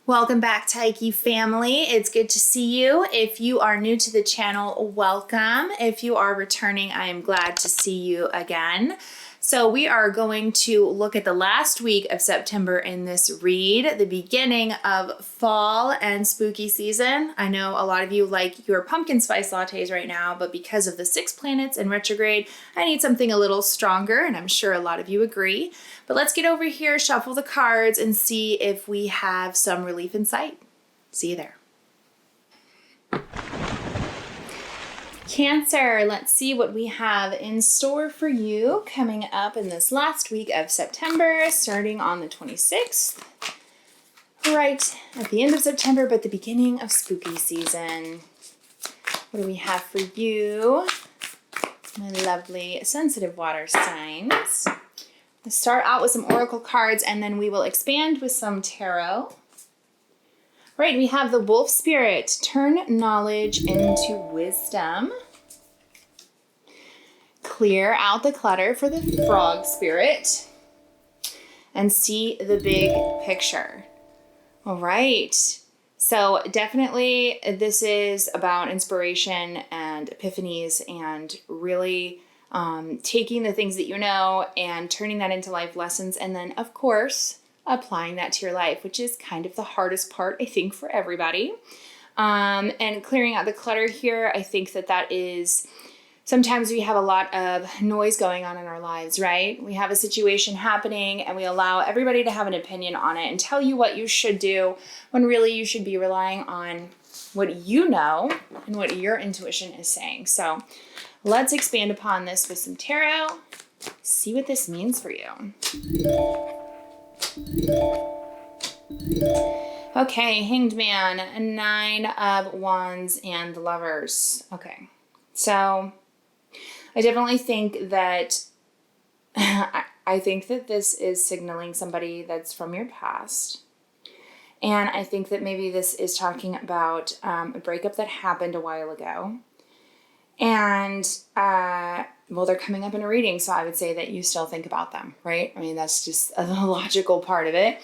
Welcome back, Tyche family. It's good to see you. If you are new to the channel, welcome. If you are returning, I am glad to see you again. So we are going to look at the last week of September in this read, the beginning of fall and spooky season. I know a lot of you like your pumpkin spice lattes right now, but because of the 6 planets in retrograde, I need something a little stronger, and I'm sure a lot of you agree. But let's get over here, shuffle the cards, and see if we have some relief in sight. See you there. Cancer, let's see what we have in store for you coming up in this last week of September, starting on the 26th, right at the end of September, but the beginning of spooky season. What do we have for you, my lovely sensitive water signs? Let's start out with some oracle cards, and then we will expand with some tarot. Right, we have the wolf spirit. Turn knowledge into wisdom. Clear out the clutter for the frog spirit. And see the big picture. All right. So definitely this is about inspiration and epiphanies and really taking the things that you know and turning that into life lessons. And then, of course, applying that to your life, which is kind of the hardest part, I think, for everybody. And clearing out the clutter here, I think that is, sometimes we have a lot of noise going on in our lives, right? We have a situation happening and we allow everybody to have an opinion on it and tell you what you should do, when really you should be relying on what you know and what your intuition is saying. So let's expand upon this with some tarot, see what this means for you. Okay, Hanged Man, 9 of Wands, and the Lovers. Okay, so I definitely think that I think that this is signaling somebody that's from your past. And I think that maybe this is talking about a breakup that happened a while ago. And, well, they're coming up in a reading, so I would say that you still think about them, right? I mean, that's just a logical part of it.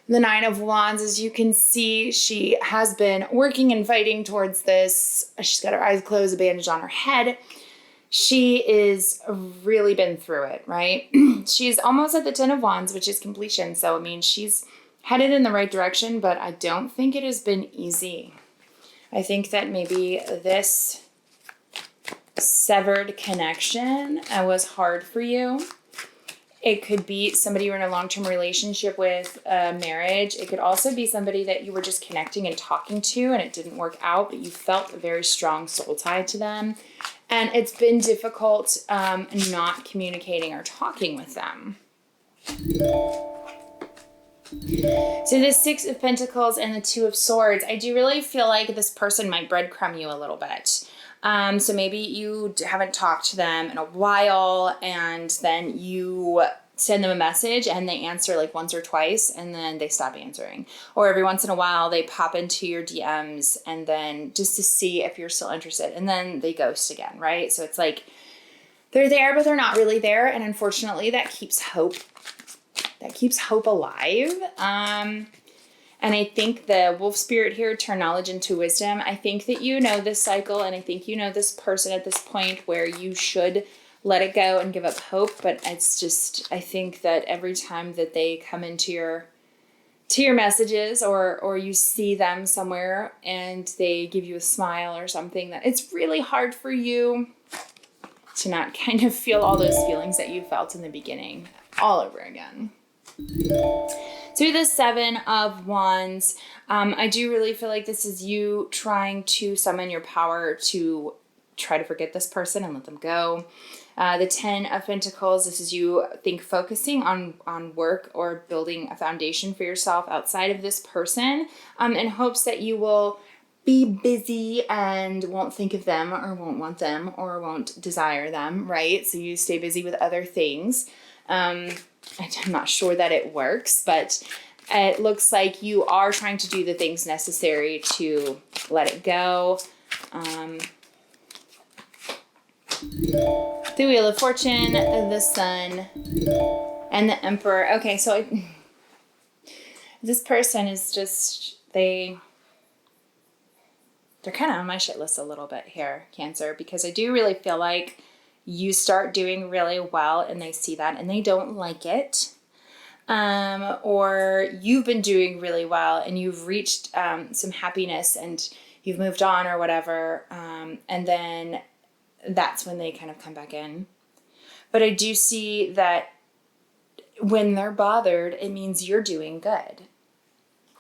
The 9 of Wands, as you can see, she has been working and fighting towards this. She's got her eyes closed, a bandage on her head. She is really been through it, right? She's almost at the 10 of Wands, which is completion. So, I mean, she's headed in the right direction, but I don't think it has been easy. I think that maybe this severed connection was hard for you. It could be somebody you're in a long-term relationship with, marriage. It could also be somebody that you were just connecting and talking to and it didn't work out, but you felt a very strong soul tie to them. And it's been difficult not communicating or talking with them. So the 6 of Pentacles and the 2 of Swords, I do really feel like this person might breadcrumb you a little bit. So maybe you haven't talked to them in a while and then you send them a message and they answer like once or twice and then they stop answering. Or every once in a while they pop into your DMs and then just to see if you're still interested and then they ghost again, right? So it's like they're there, but they're not really there. And unfortunately that keeps hope alive. And I think the wolf spirit here, turn knowledge into wisdom. I think that you know this cycle and I think you know this person at this point where you should let it go and give up hope. But it's just, I think that every time that they come into your messages or you see them somewhere and they give you a smile or something, that it's really hard for you to not kind of feel all those feelings that you felt in the beginning all over again. So the 7 of Wands, I do really feel like this is you trying to summon your power to try to forget this person and let them go. The 10 of Pentacles, this is you focusing on work or building a foundation for yourself outside of this person in hopes that you will be busy and won't think of them or won't want them or won't desire them, right? So you stay busy with other things. I'm not sure that it works, but it looks like you are trying to do the things necessary to let it go. The Wheel of Fortune, the Sun, and the Emperor. Okay, so This person is just, they're kind of on my shit list a little bit here, Cancer, because I do really feel like you start doing really well and they see that and they don't like it. Or you've been doing really well and you've reached some happiness and you've moved on or whatever. And then that's when they kind of come back in. But I do see that when they're bothered, it means you're doing good.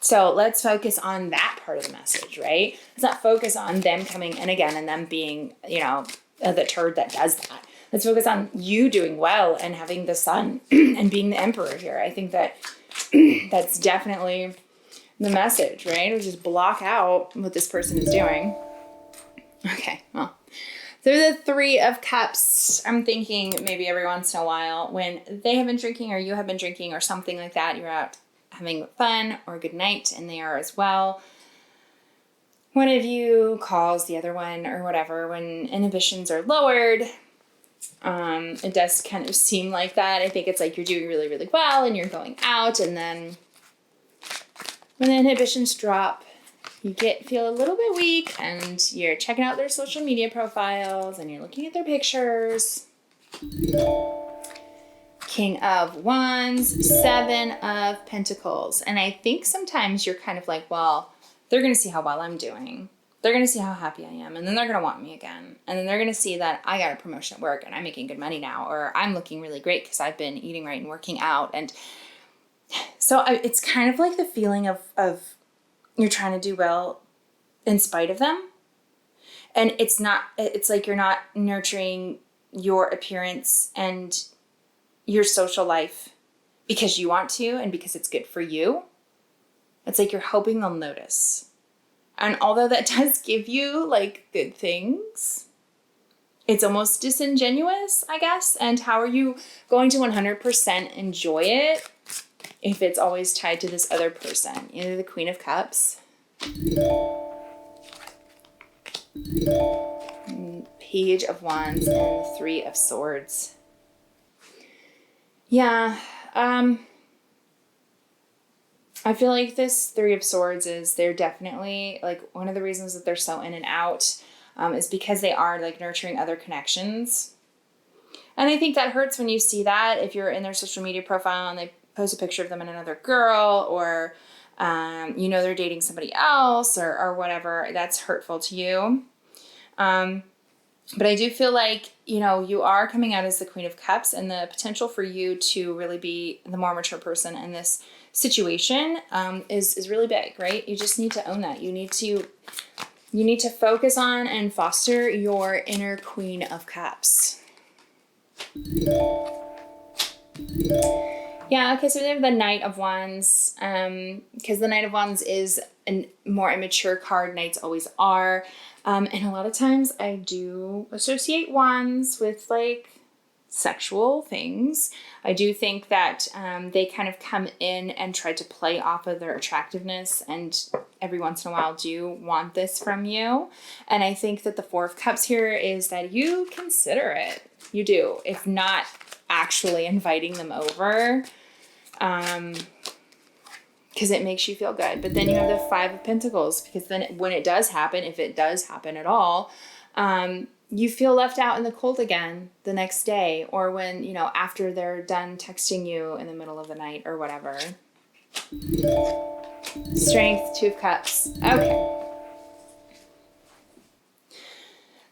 So let's focus on that part of the message, right? Let's not focus on them coming in again and them being, the turd that does that. Let's focus on you doing well and having the sun and being the emperor here. I think that that's definitely the message, right? Or just block out what this person is doing. Okay, well, through the Three of Cups, I'm thinking maybe every once in a while when they have been drinking or you have been drinking or something like that, you're out having fun or a good night and they are as well. One of you calls the other one or whatever when inhibitions are lowered. It does kind of seem like that. I think it's like you're doing really, really well and you're going out, and then when the inhibitions drop, you feel a little bit weak and you're checking out their social media profiles and you're looking at their pictures. King of Wands, Seven of Pentacles. And I think sometimes you're kind of like, well, they're going to see how well I'm doing. They're going to see how happy I am. And then they're going to want me again. And then they're going to see that I got a promotion at work and I'm making good money now. Or I'm looking really great because I've been eating right and working out. And so it's kind of like the feeling of you're trying to do well in spite of them. And it's like you're not nurturing your appearance and your social life because you want to and because it's good for you. It's like you're hoping they'll notice. And although that does give you like good things, it's almost disingenuous, I guess. And how are you going to 100% enjoy it if it's always tied to this other person? Either the Queen of Cups, Page of Wands, and the Three of Swords. Yeah, I feel like this Three of Swords they're definitely, like, one of the reasons that they're so in and out is because they are, like, nurturing other connections. And I think that hurts when you see that, if you're in their social media profile and they post a picture of them and another girl, or, they're dating somebody else or whatever, that's hurtful to you. But I do feel like, you are coming out as the Queen of Cups, and the potential for you to really be the more mature person in this situation is really big, right? You just need to own that. You need to focus on and foster your inner Queen of Cups. Yeah, okay, so we have the Knight of Wands, because the Knight of Wands is a more immature card. Knights always are. And a lot of times I do associate wands with, like, sexual things. I do think that they kind of come in and try to play off of their attractiveness, and every once in a while do want this from you. And I think that the Four of Cups here is that you consider it. You do, if not actually inviting them over, because it makes you feel good. But then you have the Five of Pentacles, because then when it does happen, if it does happen at all, you feel left out in the cold again the next day, or when, after they're done texting you in the middle of the night or whatever. Strength, Two of Cups. Okay.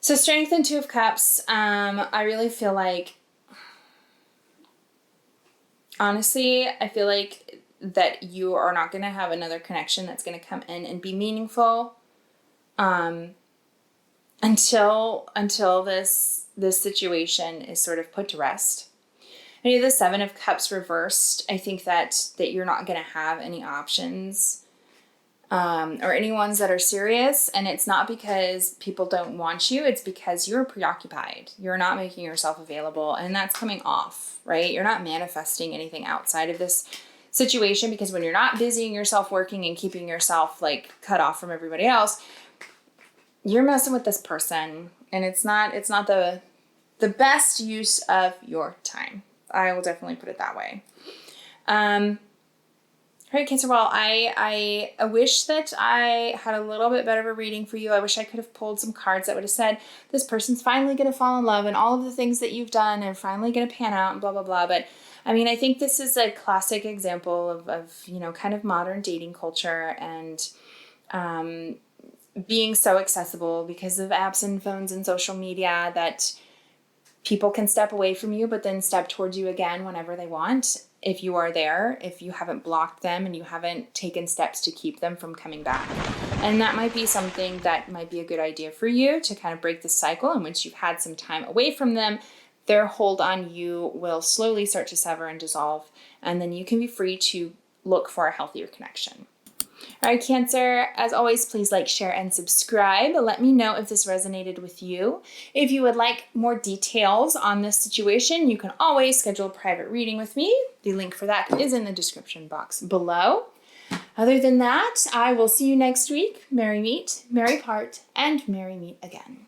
So Strength and Two of Cups, I really feel like, honestly, I feel like that you are not going to have another connection that's going to come in and be meaningful until this situation is sort of put to rest. And you have the Seven of Cups reversed. I think that you're not going to have any options or any ones that are serious. And it's not because people don't want you. It's because you're preoccupied. You're not making yourself available. And that's coming off, right? You're not manifesting anything outside of this situation, because when you're not busying yourself working and keeping yourself, like, cut off from everybody else, you're messing with this person, and it's not the best use of your time. I will definitely put it that way. All right, Cancer. Well, I wish that I had a little bit better of a reading for you. I wish I could have pulled some cards that would have said, this person's finally going to fall in love and all of the things that you've done are finally going to pan out and blah, blah, blah. But I mean, I think this is a classic example of you know, kind of modern dating culture and being so accessible because of apps and phones and social media that people can step away from you, but then step towards you again whenever they want. If you are there, if you haven't blocked them and you haven't taken steps to keep them from coming back. And that might be something that might be a good idea for you to kind of break the cycle. And once you've had some time away from them, their hold on you will slowly start to sever and dissolve. And then you can be free to look for a healthier connection. All right, Cancer, as always, please like, share, and subscribe. Let me know if this resonated with you. If you would like more details on this situation, you can always schedule a private reading with me. The link for that is in the description box below. Other than that, I will see you next week. Merry meet, merry part, and merry meet again.